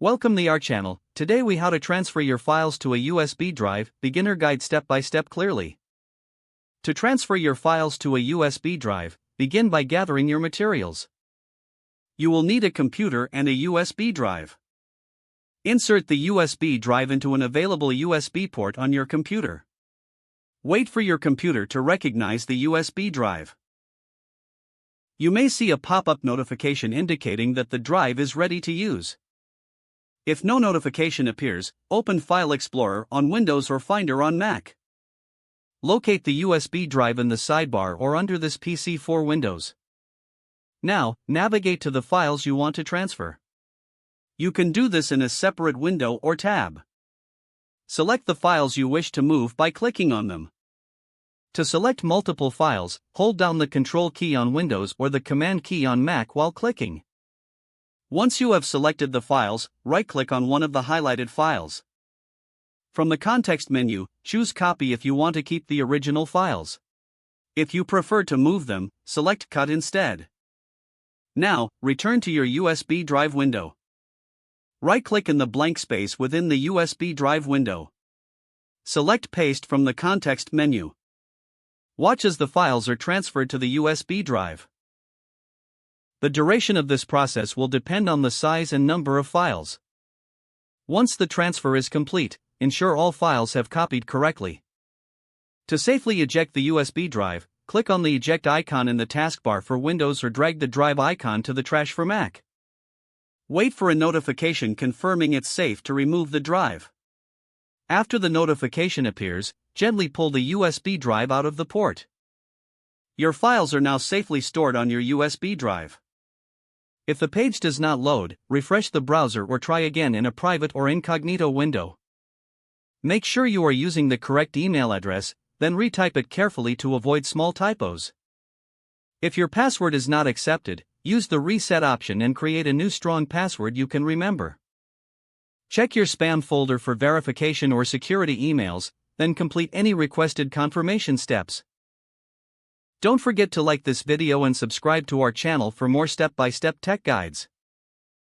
Welcome to our channel. Today we how to transfer your files to a USB drive, beginner guide step by step clearly. To transfer your files to a USB drive, begin by gathering your materials. You will need a computer and a USB drive. Insert the USB drive into an available USB port on your computer. Wait for your computer to recognize the USB drive. You may see a pop-up notification indicating that the drive is ready to use. If no notification appears, open File Explorer on Windows or Finder on Mac. Locate the USB drive in the sidebar or under this PC for Windows. Now, navigate to the files you want to transfer. You can do this in a separate window or tab. Select the files you wish to move by clicking on them. To select multiple files, hold down the Control key on Windows or the Command key on Mac while clicking. Once you have selected the files, right-click on one of the highlighted files. From the context menu, choose Copy if you want to keep the original files. If you prefer to move them, select Cut instead. Now, return to your USB drive window. Right-click in the blank space within the USB drive window. Select Paste from the context menu. Watch as the files are transferred to the USB drive. The duration of this process will depend on the size and number of files. Once the transfer is complete, ensure all files have copied correctly. To safely eject the USB drive, click on the eject icon in the taskbar for Windows or drag the drive icon to the trash for Mac. Wait for a notification confirming it's safe to remove the drive. After the notification appears, gently pull the USB drive out of the port. Your files are now safely stored on your USB drive. If the page does not load, refresh the browser or try again in a private or incognito window. Make sure you are using the correct email address, then retype it carefully to avoid small typos. If your password is not accepted, use the reset option and create a new strong password you can remember. Check your spam folder for verification or security emails, then complete any requested confirmation steps. Don't forget to like this video and subscribe to our channel for more step-by-step tech guides.